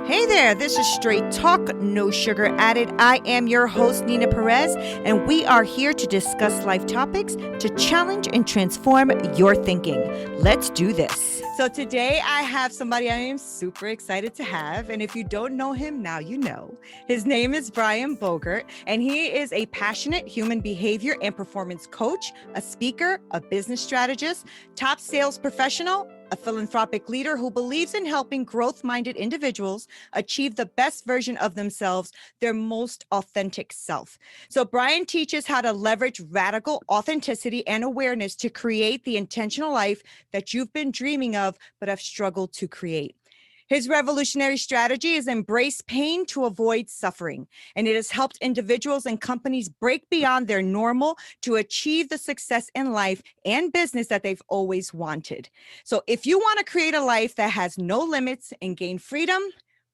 Hey there, this is Straight Talk, No Sugar Added. I am your host, Nina Perez, and we are here to discuss life topics to challenge and transform your thinking. Let's do this. So today I have somebody I am super excited to have, and if you don't know him, now you know. His name is Brian Bogert, and he is a passionate human behavior and performance coach, a speaker, a business strategist, top sales professional, a philanthropic leader who believes in helping growth-minded individuals achieve the best version of themselves, their most authentic self. So Brian teaches how to leverage radical authenticity and awareness to create the intentional life that you've been dreaming of, but have struggled to create. His revolutionary strategy is embrace pain to avoid suffering, and it has helped individuals and companies break beyond their normal to achieve the success in life and business that they've always wanted. So if you want to create a life that has no limits and gain freedom,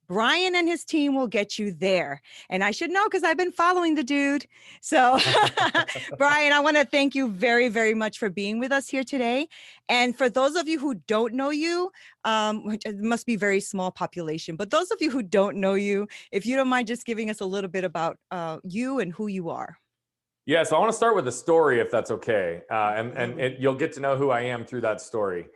Brian and his team will get you there. And I should know because I've been following the dude. So, Brian, I want to thank you very, very much for being with us here today. And for those of you who don't know you, which it must be very small population, but those of you who don't know you, if you don't mind just giving us a little bit about you and who you are. Yeah, so I want to start with a story, if that's okay. You'll get to know who I am through that story.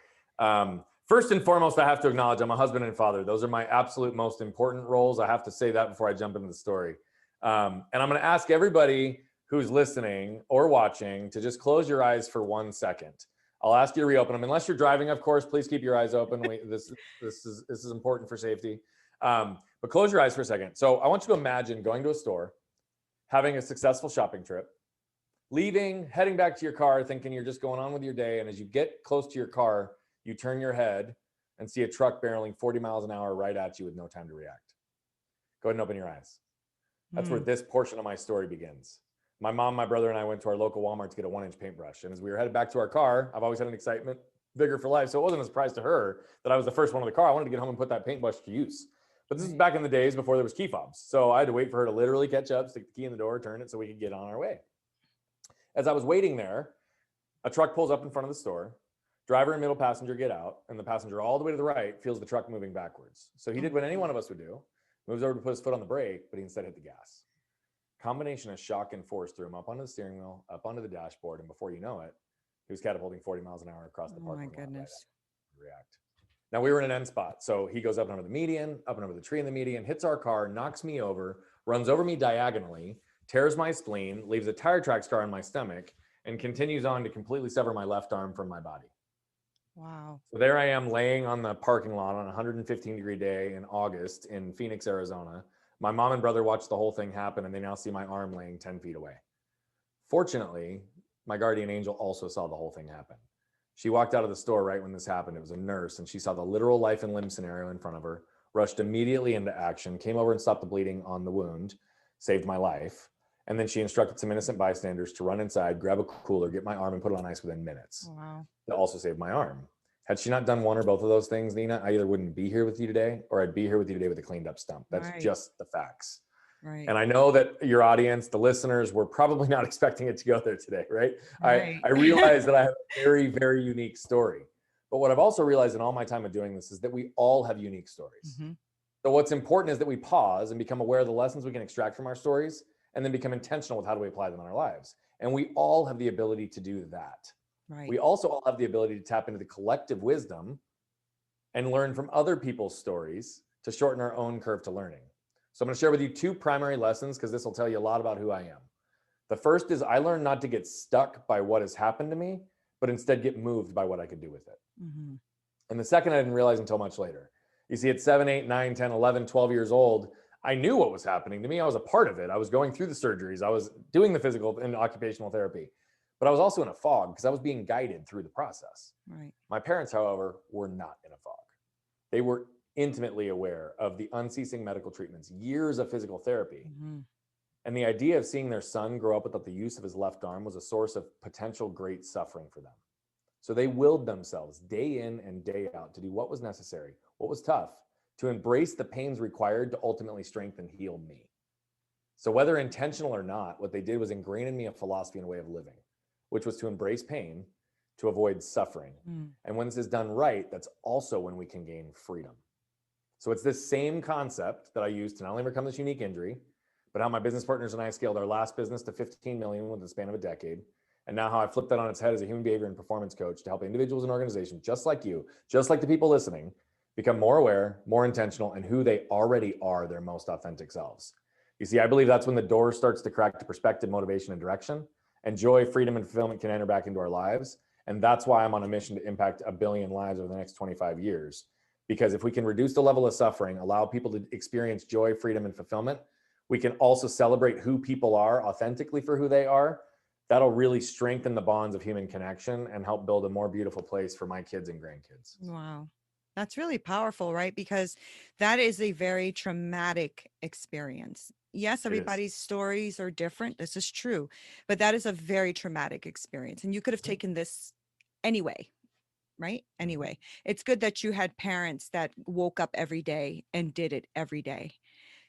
First and foremost, I have to acknowledge I'm a husband and father. Those are my absolute most important roles. I have to say that before I jump into the story. And I'm going to ask everybody who's listening or watching to just close your eyes for 1 second. I'll ask you to reopen them. Unless you're driving, of course, please keep your eyes open. This is important for safety. But close your eyes for a second. So I want you to imagine going to a store, having a successful shopping trip, leaving, heading back to your car, thinking you're just going on with your day. And as you get close to your car, you turn your head and see a truck barreling 40 miles an hour right at you with no time to react. Go ahead and open your eyes. That's where this portion of my story begins. My mom, my brother, and I went to our local Walmart to get a 1-inch paintbrush. And as we were headed back to our car, I've always had an excitement, vigor for life. So it wasn't a surprise to her that I was the first one in the car. I wanted to get home and put that paintbrush to use. But this is back in the days before there was key fobs. So I had to wait for her to literally catch up, stick the key in the door, turn it so we could get on our way. As I was waiting there, a truck pulls up in front of the store. Driver and middle passenger get out, and the passenger all the way to the right feels the truck moving backwards. So he did what any one of us would do, moves over to put his foot on the brake, but he instead hit the gas. Combination of shock and force threw him up onto the steering wheel, up onto the dashboard, and before you know it, he was catapulting 40 miles an hour across the parking lot. Oh my goodness. React. Now we were in an end spot, so he goes up and over the median, up and over the tree in the median, hits our car, knocks me over, runs over me diagonally, tears my spleen, leaves a tire track scar on my stomach, and continues on to completely sever my left arm from my body. Wow. So there I am laying on the parking lot on a 115-degree day in August in Phoenix, Arizona. My mom and brother watched the whole thing happen, and they now see my arm laying 10 feet away. Fortunately, my guardian angel also saw the whole thing happen. She walked out of the store right when this happened. It was a nurse, and she saw the literal life and limb scenario in front of her, rushed immediately into action, came over and stopped the bleeding on the wound, saved my life. And then she instructed some innocent bystanders to run inside, grab a cooler, get my arm, and put it on ice within minutes. Wow. That also saved my arm. Had she not done one or both of those things, Nina, I either wouldn't be here with you today, or I'd be here with you today with a cleaned up stump. That's Right. just the facts. Right. And I know that your audience, the listeners, were probably not expecting it to go there today, right? Right. I realize that I have a very, very unique story. But what I've also realized in all my time of doing this is that we all have unique stories. Mm-hmm. So what's important is that we pause and become aware of the lessons we can extract from our stories, and then become intentional with how do we apply them in our lives. And we all have the ability to do that. Right. We also all have the ability to tap into the collective wisdom and learn from other people's stories to shorten our own curve to learning. So I'm going to share with you 2 primary lessons because this will tell you a lot about who I am. The first is I learned not to get stuck by what has happened to me, but instead get moved by what I could do with it. Mm-hmm. And the second I didn't realize until much later. You see, at 7, 8, 9, 10, 11, 12 years old, I knew what was happening to me. I was a part of it. I was going through the surgeries. I was doing the physical and occupational therapy, but I was also in a fog because I was being guided through the process. Right. My parents, however, were not in a fog. They were intimately aware of the unceasing medical treatments, years of physical therapy. Mm-hmm. And the idea of seeing their son grow up without the use of his left arm was a source of potential great suffering for them. So they willed themselves day in and day out to do what was necessary, what was tough, to embrace the pains required to ultimately strengthen and heal me. So whether intentional or not, what they did was ingrain in me a philosophy and a way of living, which was to embrace pain, to avoid suffering. And when this is done right, that's also when we can gain freedom. So it's this same concept that I use to not only overcome this unique injury, but how my business partners and I scaled our last business to 15 million within the span of a decade. And now how I flipped that on its head as a human behavior and performance coach to help individuals and organizations just like you, just like the people listening, become more aware, more intentional, and who they already are, their most authentic selves. You see, I believe that's when the door starts to crack to perspective, motivation, and direction, and joy, freedom, and fulfillment can enter back into our lives. And that's why I'm on a mission to impact 1 billion lives over the next 25 years. Because if we can reduce the level of suffering, allow people to experience joy, freedom, and fulfillment, we can also celebrate who people are authentically for who they are. That'll really strengthen the bonds of human connection and help build a more beautiful place for my kids and grandkids. Wow. That's really powerful, right? Because that is a very traumatic experience. Yes, everybody's stories are different. This is true. But that is a very traumatic experience. And you could have taken this anyway, right? Anyway, it's good that you had parents that woke up every day and did it every day.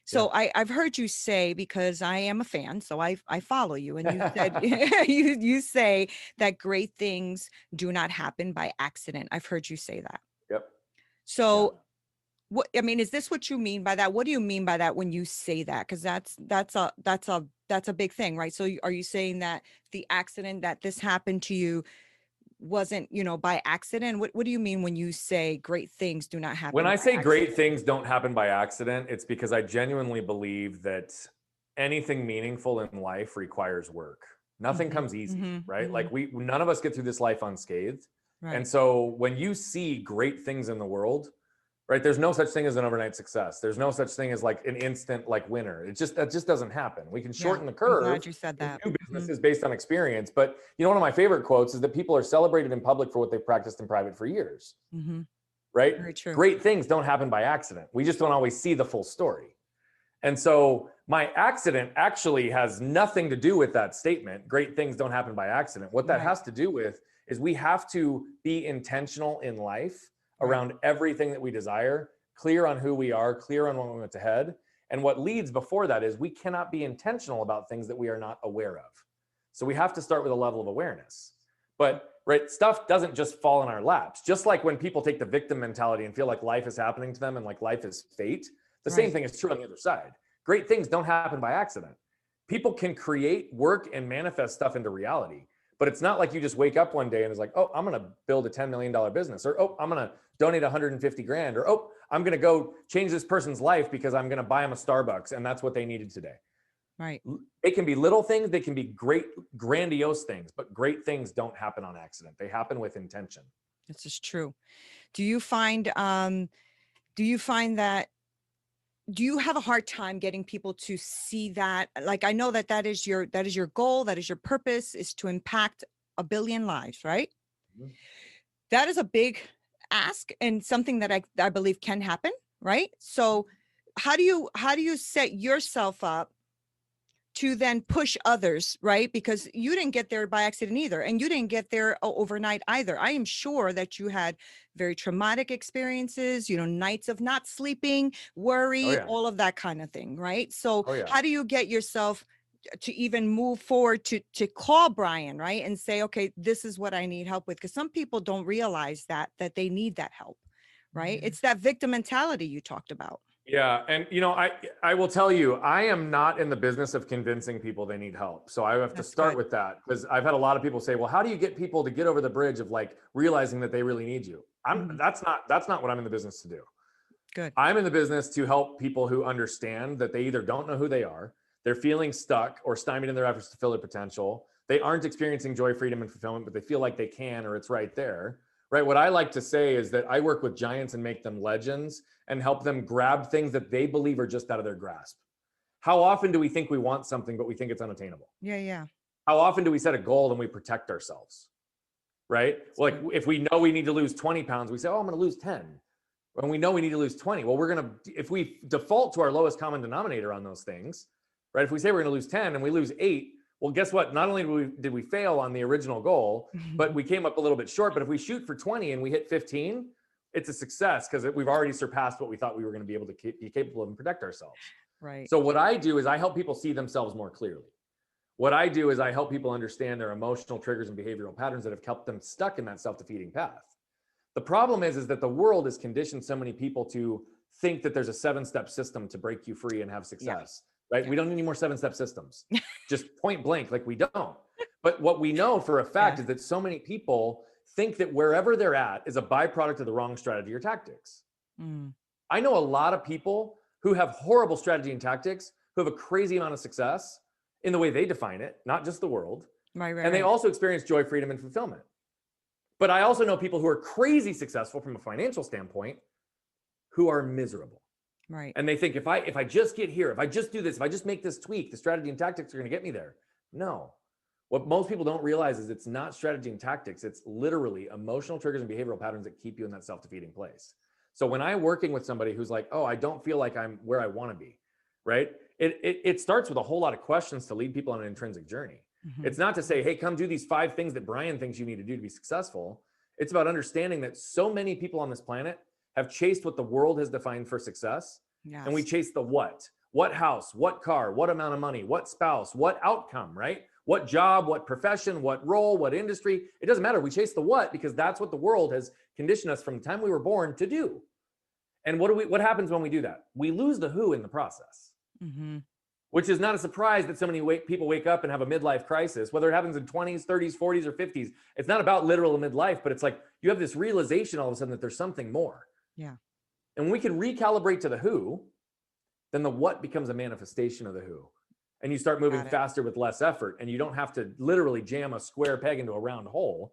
So I've heard you say, because I am a fan, so I follow you, and you said you say that great things do not happen by accident. I've heard you say that. Yep. So what, I mean, is this what you mean by that? What do you mean by that when you say that? Because that's a big thing, right? So are you saying that the accident that this happened to you wasn't, by accident? What do you mean when you say great things do not happen? When I by say accident? great things don't happen by accident, it's because I genuinely believe that anything meaningful in life requires work. Nothing comes easy, right? Like none of us get through this life unscathed. Right. And so when you see great things in the world, right, there's no such thing as an overnight success. There's no such thing as like an instant like winner. That just doesn't happen. We can shorten the curve. I'm glad you said that. New businesses based on experience. But one of my favorite quotes is that people are celebrated in public for what they've practiced in private for years. Right? Very true. Great things don't happen by accident. We just don't always see the full story. And so my accident actually has nothing to do with that statement. Great things don't happen by accident. What that has to do with is we have to be intentional in life around everything that we desire, clear on who we are, clear on what we want ahead. And what leads before that is we cannot be intentional about things that we are not aware of. So we have to start with a level of awareness. But stuff doesn't just fall in our laps. Just like when people take the victim mentality and feel like life is happening to them and like life is fate, the same thing is true on the other side. Great things don't happen by accident. People can create, work, and manifest stuff into reality. But it's not like you just wake up one day and it's like, oh, I'm going to build a $10 million business, or, oh, I'm going to donate 150 grand, or, oh, I'm going to go change this person's life because I'm going to buy them a Starbucks. And that's what they needed today. Right. They can be little things. They can be great, grandiose things, but great things don't happen on accident. They happen with intention. This is true. Do you find that, do you have a hard time getting people to see that? Like, I know that is your goal, that is your purpose, is to impact 1 billion lives, right? That is a big ask and something that I believe can happen, right? So how do you set yourself up to then push others, right? Because you didn't get there by accident either. And you didn't get there overnight either. I am sure that you had very traumatic experiences, nights of not sleeping, worry, all of that kind of thing, right? So how do you get yourself to even move forward to call Brian, right? And say, okay, this is what I need help with. Because some people don't realize that they need that help, right? It's that victim mentality you talked about. Yeah. And, I will tell you, I am not in the business of convincing people they need help. So I have to start with that, because I've had a lot of people say, well, how do you get people to get over the bridge of like realizing that they really need you? That's not what I'm in the business to do. Good. I'm in the business to help people who understand that they either don't know who they are, they're feeling stuck or stymied in their efforts to fill their potential. They aren't experiencing joy, freedom, and fulfillment, but they feel like they can, or it's right there. Right. What I like to say is that I work with giants and make them legends and help them grab things that they believe are just out of their grasp. How often do we think we want something, but we think it's unattainable? Yeah. How often do we set a goal and we protect ourselves? Right. Like if we know we need to lose 20 pounds, we say, oh, I'm going to lose 10. When we know we need to lose 20, well, if we default to our lowest common denominator on those things, right? If we say we're going to lose 10 and we lose 8, well, guess what? Not only did we fail on the original goal, but we came up a little bit short. But if we shoot for 20 and we hit 15, it's a success, because we've already surpassed what we thought we were going to be able to be capable of and protect ourselves. Right. So what I do is I help people see themselves more clearly. What I do is I help people understand their emotional triggers and behavioral patterns that have kept them stuck in that self-defeating path. The problem is that the world has conditioned so many people to think that there's a 7-step system to break you free and have success, right? We don't need any more 7-step systems. Just point blank, like we don't. But what we know for a fact is that so many people think that wherever they're at is a byproduct of the wrong strategy or tactics. I know a lot of people who have horrible strategy and tactics who have a crazy amount of success in the way they define it, not just the world. And they also experience joy, freedom, and fulfillment. But I also know people who are crazy successful from a financial standpoint who are miserable. Right. And they think if I just get here, if I just do this, if I just make this tweak, the strategy and tactics are going to get me there. No. What most people don't realize is it's not strategy and tactics. It's literally emotional triggers and behavioral patterns that keep you in that self-defeating place. So when I'm working with somebody who's like, oh, I don't feel like I'm where I want to be, right? It starts with a whole lot of questions to lead people on an intrinsic journey. It's not to say, hey, come do these 5 things that Brian thinks you need to do to be successful. It's about understanding that so many people on this planet have chased what the world has defined for success. Yes. And we chase the what house, what car, what amount of money, what spouse, what outcome, right? What job, what profession, what role, what industry. It doesn't matter. We chase the what because that's what the world has conditioned us from the time we were born to do. And what happens when we do that? We lose the who in the process. Which is not a surprise that so many people wake up and have a midlife crisis, whether it happens in 20s, 30s, 40s, or 50s. It's not about literal midlife, but it's like you have this realization all of a sudden that there's something more. Yeah. And when we can recalibrate to the who, then the what becomes a manifestation of the who. And you start moving faster with less effort. And you don't have to literally jam a square peg into a round hole.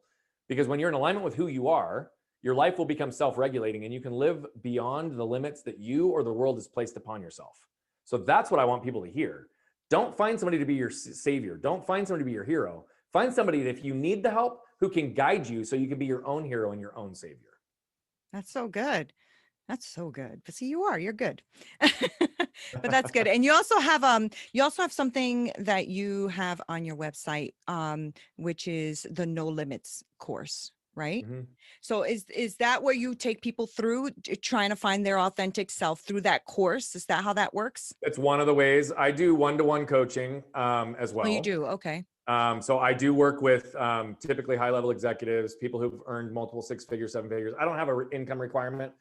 Because when you're in alignment with who you are, your life will become self-regulating and you can live beyond the limits that you or the world has placed upon yourself. So that's what I want people to hear. Don't find somebody to be your savior. Don't find somebody to be your hero. Find somebody that if you need the help, who can guide you so you can be your own hero and your own savior. That's so good. That's so good. But see, you're good. But that's good. And you also have something that you have on your website, which is the No Limits course, right? So is that where you take people through trying to find their authentic self through that course? Is that how that works? It's one of the ways. I do one-to-one coaching as well. Oh, you do? Okay. So I do work with typically high-level executives, people who've earned multiple 6 figures, 7 figures. I don't have an income requirement.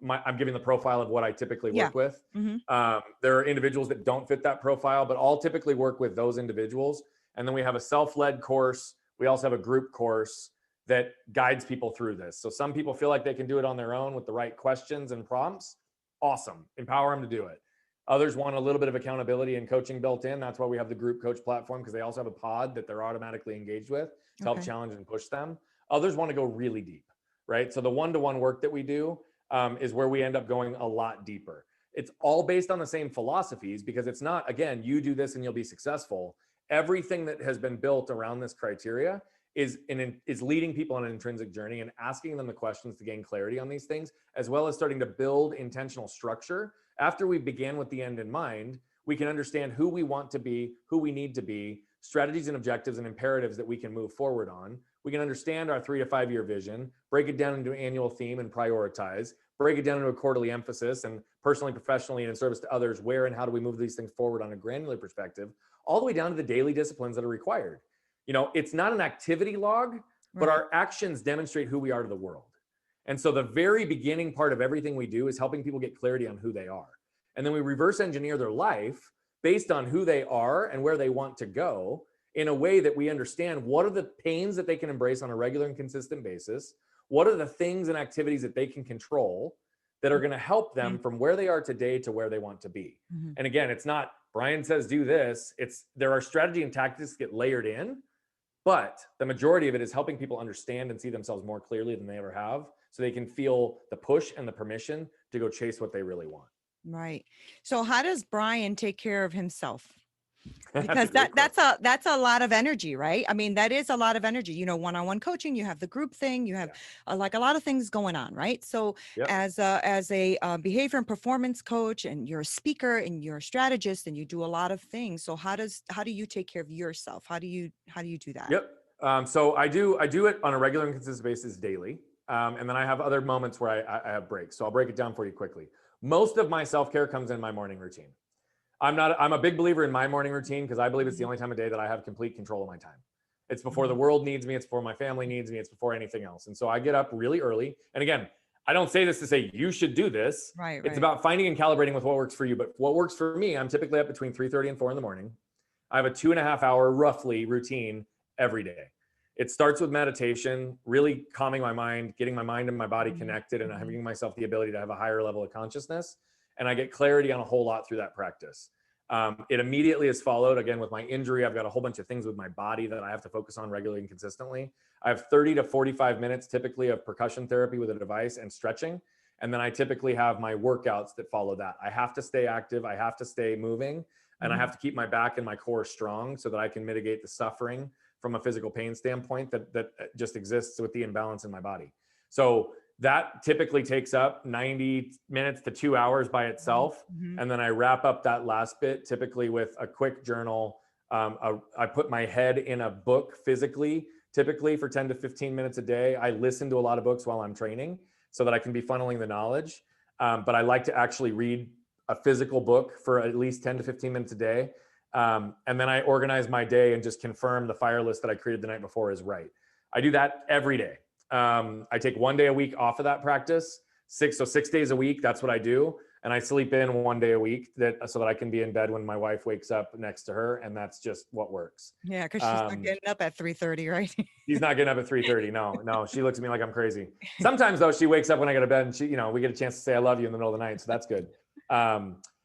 I'm giving the profile of what I typically work with. There are individuals that don't fit that profile, but I'll typically work with those individuals. And then we have a self-led course. We also have a group course that guides people through this. So some people feel like they can do it on their own with the right questions and prompts. Awesome. Empower them to do it. Others want a little bit of accountability and coaching built in. That's why we have the group coach platform, because they also have a pod that they're automatically engaged with to help challenge and push them. Others want to go really deep, right? So the one-to-one work that we do is where we end up going a lot deeper. It's all based on the same philosophies, because it's not, again, you do this and you'll be successful. Everything that has been built around this criteria is leading people on an intrinsic journey and asking them the questions to gain clarity on these things, as well as starting to build intentional structure. After we begin with the end in mind, we can understand who we want to be, who we need to be, strategies and objectives and imperatives that we can move forward on. We can understand our 3 to 5 year vision, break it down into an annual theme and prioritize, break it down into a quarterly emphasis, and personally, professionally, and in service to others, where and how do we move these things forward on a granular perspective, all the way down to the daily disciplines that are required. You know, it's not an activity log, but our actions demonstrate who we are to the world. And so the very beginning part of everything we do is helping people get clarity on who they are. And then we reverse engineer their life based on who they are and where they want to go, in a way that we understand what are the pains that they can embrace on a regular and consistent basis. What are the things and activities that they can control that are going to help them from where they are today to where they want to be. And again, it's not Brian says do this. There are strategy and tactics that get layered in, but the majority of it is helping people understand and see themselves more clearly than they ever have, so they can feel the push and the permission to go chase what they really want. Right. So how does Brian take care of himself? Because that's a lot of energy, right? I mean, that is a lot of energy. You know, one-on-one coaching, you have the group thing, you have like a lot of things going on, right? So as a behavior and performance coach, and you're a speaker and you're a strategist and you do a lot of things. So how do you take care of yourself? How do you do that? So I do it on a regular and consistent basis daily. And then I have other moments where I have breaks. So I'll break it down for you quickly. Most of my self-care comes in my morning routine. I'm a big believer in my morning routine, because I believe it's the only time of day that I have complete control of my time. It's before the world needs me. It's before my family needs me. It's before anything else. And so I get up really early. And again, I don't say this to say you should do this. Right, It's right. about finding and calibrating with what works for you. But what works for me, I'm typically up between 3:30 and 4 in the morning. I have a 2.5 hour roughly routine every day. It starts with meditation, really calming my mind, getting my mind and my body connected, and having myself the ability to have a higher level of consciousness. And I get clarity on a whole lot through that practice. It immediately is followed again with my injury. I've got a whole bunch of things with my body that I have to focus on regularly and consistently. I have 30 to 45 minutes typically of percussion therapy with a device and stretching. And then I typically have my workouts that follow that. I have to stay active. I have to stay moving. And I have to keep my back and my core strong so that I can mitigate the suffering from a physical pain standpoint that just exists with the imbalance in my body. So that typically takes up 90 minutes to 2 hours by itself. And then I wrap up that last bit typically with a quick journal. I put my head in a book physically, typically for 10 to 15 minutes a day. I listen to a lot of books while I'm training so that I can be funneling the knowledge. But I like to actually read a physical book for at least 10 to 15 minutes a day. And then I organize my day and just confirm the fire list that I created the night before is right. I do that every day. I take 1 day a week off of that practice, 6 days a week. That's what I do. And I sleep in 1 day a week so that I can be in bed when my wife wakes up next to her. And that's just what works. Yeah, because she's not getting up at 3:30, right? She's not getting up at 3:30. No, she looks at me like I'm crazy. Sometimes though, she wakes up when I go to bed and we get a chance to say, I love you in the middle of the night. So that's good.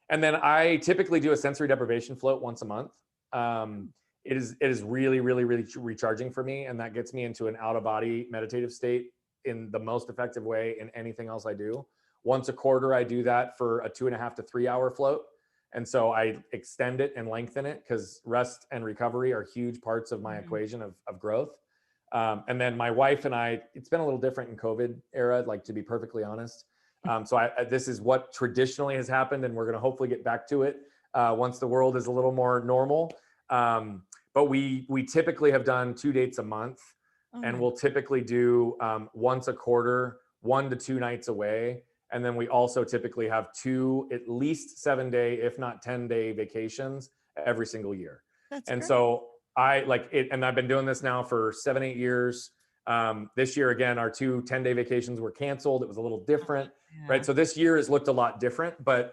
And then I typically do a sensory deprivation float once a month. It is really, really, really recharging for me. And that gets me into an out of body meditative state in the most effective way in anything else I do. Once a quarter, I do that for a 2.5 to 3 hour float. And so I extend it and lengthen it because rest and recovery are huge parts of my equation of growth. And then my wife and I, it's been a little different in COVID era, like to be perfectly honest. So this is what traditionally has happened, and we're going to hopefully get back to it once the world is a little more normal. But we typically have done 2 dates a month, and we'll typically do once a quarter, 1 to 2 nights away. And then we also typically have 2 at least 7-day, if not 10-day vacations every single year. That's great. So I like it, and I've been doing this now for 7-8 years. This year, again, our 2 10-day vacations were canceled. It was a little different, right? So this year has looked a lot different, but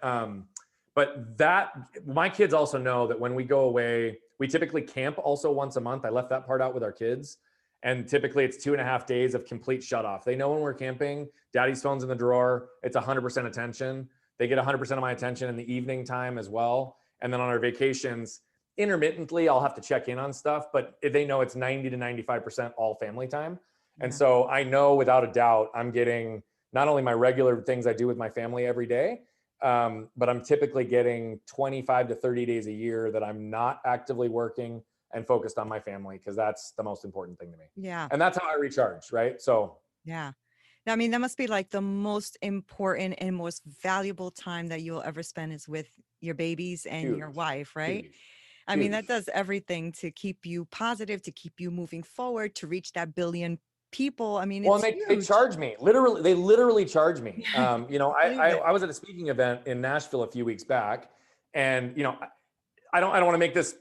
that my kids also know that when we go away, we typically camp also once a month. I left that part out with our kids. And typically it's 2.5 days of complete shut off. They know when we're camping, daddy's phone's in the drawer. It's 100% attention. They get 100% of my attention in the evening time as well. And then on our vacations, intermittently, I'll have to check in on stuff, but they know it's 90 to 95% all family time. And so I know without a doubt, I'm getting not only my regular things I do with my family every day, but I'm typically getting 25 to 30 days a year that I'm not actively working and focused on my family, because that's the most important thing to me. Yeah. And that's how I recharge, right? So yeah. I mean, that must be like the most important and most valuable time that you'll ever spend is with your babies and your wife, right? I mean, that does everything to keep you positive, to keep you moving forward, to reach that billion people. I mean, it's they charge me. They literally charge me. I was at a speaking event in Nashville a few weeks back, and I don't want to make this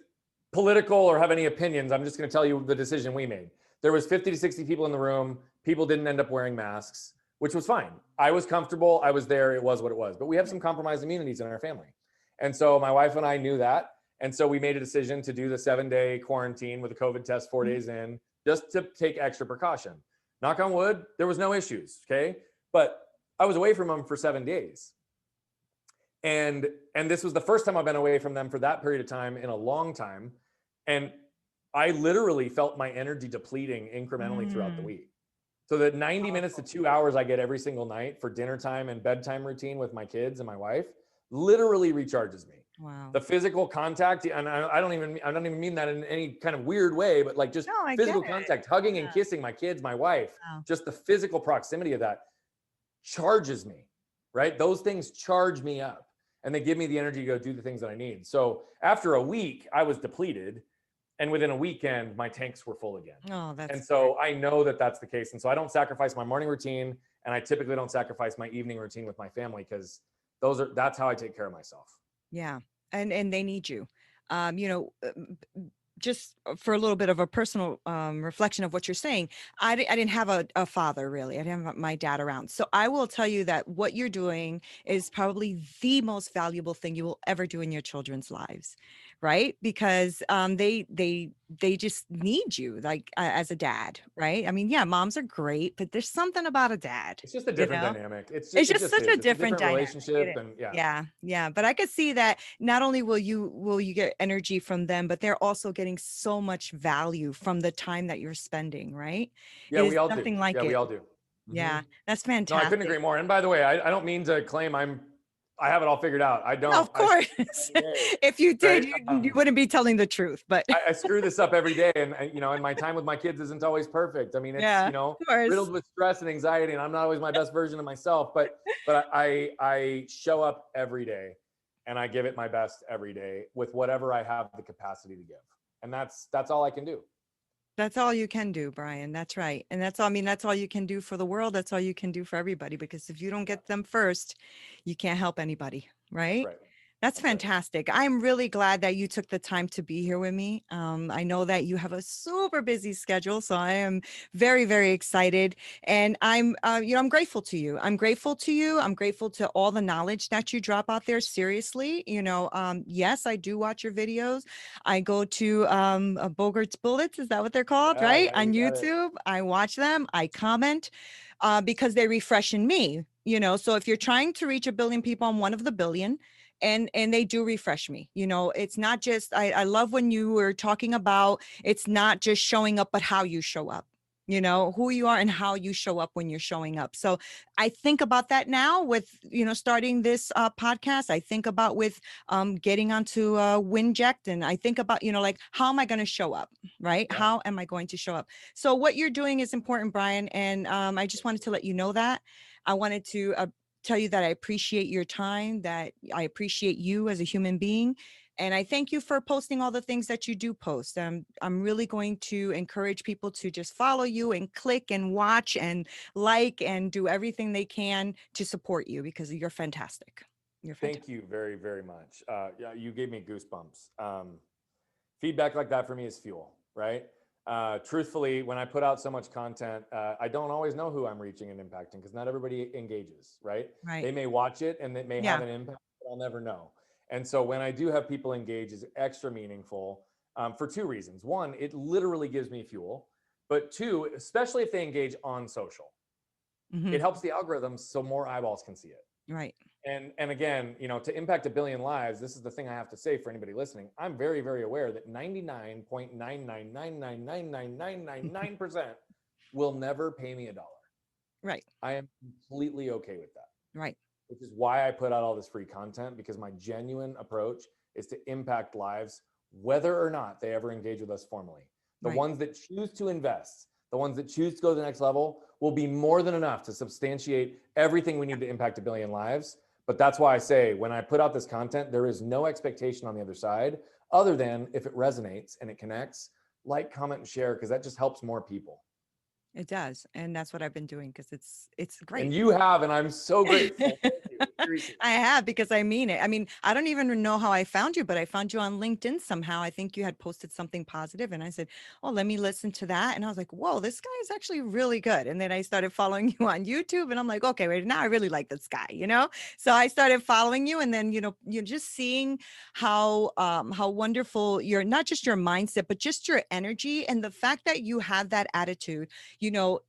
political or have any opinions. I'm just going to tell you the decision we made. There was 50 to 60 people in the room. People didn't end up wearing masks, which was fine. I was comfortable. I was there. It was what it was. But we have some compromised immunities in our family. And so my wife and I knew that. And so we made a decision to do the 7-day quarantine with a COVID test 4 days in, just to take extra precaution. Knock on wood, there was no issues, okay? But I was away from them for 7 days. And this was the first time I've been away from them for that period of time in a long time. And I literally felt my energy depleting incrementally throughout the week. So the 90 minutes to 2 hours I get every single night for dinner time and bedtime routine with my kids and my wife literally recharges me. Wow. The physical contact, and I don't even mean that in any kind of weird way, but like just physical contact, hugging and kissing my kids, my wife, just the physical proximity of that charges me, right? Those things charge me up and they give me the energy to go do the things that I need. So after a week, I was depleted. And within a weekend, my tanks were full again. And so I know that that's the case. And so I don't sacrifice my morning routine, and I typically don't sacrifice my evening routine with my family, because that's how I take care of myself. Yeah. And they need you. just for a little bit of a personal reflection of what you're saying, I didn't have a father really. I didn't have my dad around. So I will tell you that what you're doing is probably the most valuable thing you will ever do in your children's lives, right? Because they just need you like as a dad, right? I mean, yeah, moms are great, but there's something about a dad, It's just a you different know? dynamic. It's It just just such is. a It's a different different dynamic. It relationship, is. and yeah. Yeah, yeah. But I could see that not only will you get energy from them, but they're also getting so much value from the time that you're spending, right? Yeah, It is we all do. nothing like Yeah, we it. all do. Hmm. Yeah, that's No, I couldn't fantastic. agree more. And by the way, I don't mean to claim I have it all figured out. I No, don't. of I screw course. this up every day, If you did, right? you wouldn't be telling the truth. But I screw this up every day, and and my time with my kids isn't always perfect. I mean, it's yeah, of course. riddled with stress and anxiety, and I'm not always my best version of myself. But I show up every day, and I give it my best every day with whatever I have the capacity to give, and that's all I can do. That's all you can do, Brian. That's right. And that's all, I mean, that's all you can do for the world. That's all you can do for everybody, because if you don't get them first, you can't help anybody, right? Right. That's That's right. fantastic. I'm really glad that you took the time to be here with me. I know that you have a super busy schedule, so I am very, very excited, and I'm grateful to you. I'm grateful to you. I'm grateful to all the knowledge that you drop out there. Seriously, yes, I do watch your videos. I go to Bogart's Bullets. Is that what they're called? Yeah, Right, yeah, on you got it. YouTube. I watch them. I comment because they refresh in me. So if you're trying to reach 1 billion people, I'm one of the billion, and they do refresh me. It's not just, I love when you were talking about, it's not just showing up, but how you show up, who you are and how you show up when you're showing up. So I think about that now with, starting this podcast. I think about with getting onto Winject, and I think about, like, how am I going to show up, right? Yeah. How am I going to show up? So what you're doing is important, Brian. And I just wanted to let you know that. I wanted to tell you that I appreciate your time, that I appreciate you as a human being. And I thank you for posting all the things that you do post. I'm really going to encourage people to just follow you and click and watch and like and do everything they can to support you, because you're fantastic. You're Thank fantastic. you very, very much. Yeah, you gave me goosebumps. Feedback like that for me is fuel, right? Truthfully, when I put out so much content, I don't always know who I'm reaching and impacting, because not everybody engages, right? Right. They may watch it and it may have Yeah. an impact, but I'll never know. And so when I do have people engage, is extra meaningful for two reasons. One, it literally gives me fuel, but two, especially if they engage on social, Hmm. it helps the algorithm so more eyeballs can see it. Right. And again, to impact 1 billion lives, this is the thing I have to say for anybody listening. I'm very, very aware that 99.999999999% will never pay me $1. Right. I am completely okay with that, Right. which is why I put out all this free content, because my genuine approach is to impact lives, whether or not they ever engage with us formally. The Right. ones that choose to invest, the ones that choose to go to the next level, will be more than enough to substantiate everything we need to impact 1 billion lives. But that's why I say, when I put out this content, there is no expectation on the other side, other than if it resonates and it connects, like, comment, and share, because that just helps more people. It does. And that's what I've been doing, because it's great. And you have, and I'm so grateful. Thank you. Appreciate it. I have, because I mean it. I mean, I don't even know how I found you, but I found you on LinkedIn somehow. I think you had posted something positive, and I said, "Oh, let me listen to that." And I was like, "Whoa, this guy is actually really good." And then I started following you on YouTube, and I'm like, "Okay, wait, now I really like this guy." So I started following you, and then you're just seeing how wonderful your, not just your mindset, but just your energy, and the fact that you have that attitude. You know,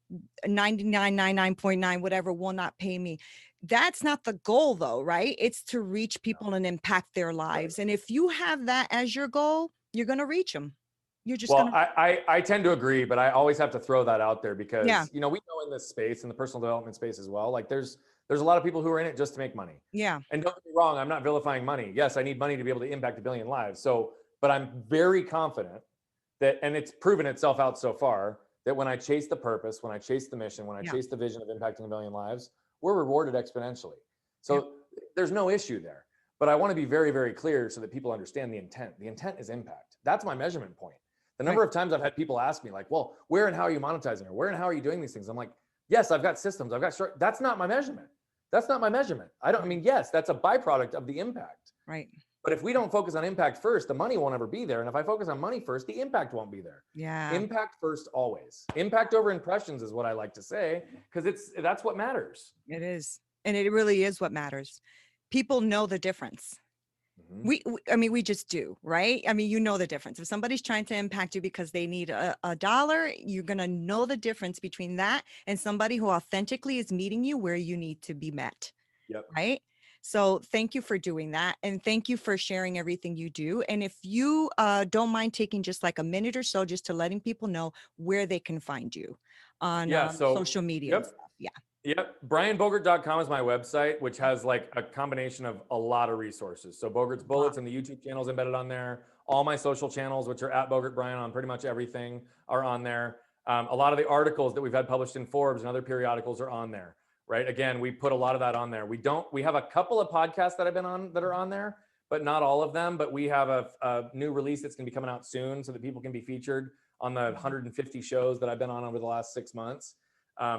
99.9 whatever will not pay me. That's not the goal though, right? It's to reach people and impact their lives. And if you have that as your goal, you're going to reach them. You're just going Well, to, I tend to agree, but I always have to throw that out there, yeah, because we know in this space, in the personal development space as well, like there's a lot of people who are in it just to make money. yeah, And don't get me wrong, I'm not vilifying money. Yes, I need money to be able to impact 1 billion lives. So, but I'm very confident that, and it's proven itself out so far, that when I chase the purpose, when I chase the mission, when I yeah, chase the vision of impacting 1 billion lives, we're rewarded exponentially. yeah, So there's no issue there. But I want to be very, very clear so that people understand the intent. The intent is impact. That's my measurement point. The right, number of times I've had people ask me, like, well, where and how are you monetizing, or where and how are you doing these things? I'm like, yes, I've got systems. I've got that's not my measurement. That's not my measurement. I right, mean, yes, that's a byproduct of the impact. right. But if we don't focus on impact first, the money won't ever be there. And if I focus on money first, the impact won't be there. Yeah. Impact first always. Impact over impressions is what I like to say, because that's what matters. It is. And it really is what matters. People know the difference. We just do, right? I mean, you know the difference. If somebody's trying to impact you because they need a dollar, you're going to know the difference between that and somebody who authentically is meeting you where you need to be met. Yep. Right. So thank you for doing that. And thank you for sharing everything you do. And if you don't mind taking just like a minute or so, just to letting people know where they can find you on social media and stuff. Yeah. Yep. BrianBogert.com is my website, which has like a combination of a lot of resources. So Bogert's Bullets and the YouTube channel's embedded on there. All my social channels, which are at Bogert Brian on pretty much everything, are on there. A lot of the articles that we've had published in Forbes and other periodicals are on there, right? Again, we put a lot of that on there. We have a couple of podcasts that I've been on that are on there, but not all of them. But we have a new release that's going to be coming out soon so that people can be featured on the 150 shows that I've been on over the last 6 months.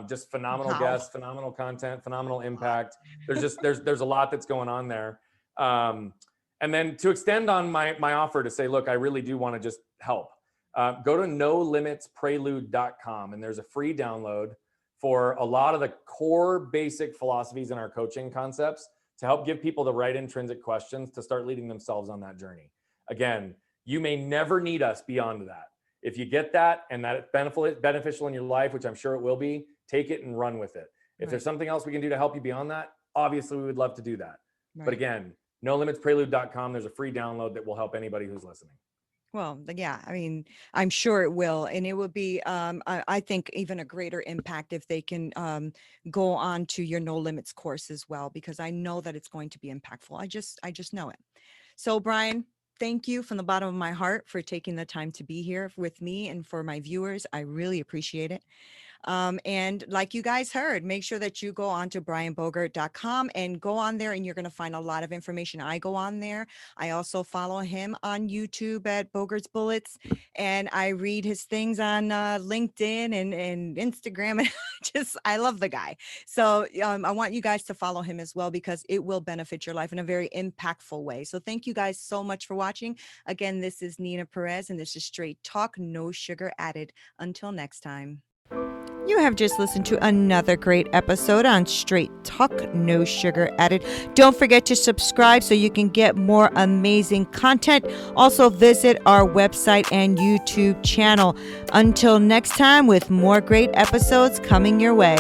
Just phenomenal guests, phenomenal content, phenomenal impact. There's a lot that's going on there. And then to extend on my offer to say, look, I really do want to just help. Go to nolimitsprelude.com and there's a free download for a lot of the core basic philosophies in our coaching concepts to help give people the right intrinsic questions to start leading themselves on that journey. Again, you may never need us beyond that. If you get that and that it's beneficial in your life, which I'm sure it will be, take it and run with it. If there's something else we can do to help you beyond that, obviously we would love to do that. Right. But again, nolimitsprelude.com, there's a free download that will help anybody who's listening. Well, yeah, I mean, I'm sure it will. And it will be, I think, even a greater impact if they can go on to your No Limits course as well, because I know that it's going to be impactful. I just know it. So, Brian, thank you from the bottom of my heart for taking the time to be here with me and for my viewers. I really appreciate it. And like you guys heard, make sure that you go on to brianbogert.com and go on there and you're going to find a lot of information. I go on there. I also follow him on YouTube at Bogert's Bullets, and I read his things on LinkedIn and Instagram. And I love the guy. So I want you guys to follow him as well, because it will benefit your life in a very impactful way. So thank you guys so much for watching. Again, this is Nina Perez, and this is Straight Talk, no sugar added. Until next time. You have just listened to another great episode on Straight Talk, no sugar added. Don't forget to subscribe so you can get more amazing content. Also visit our website and YouTube channel. Until next time, with more great episodes coming your way.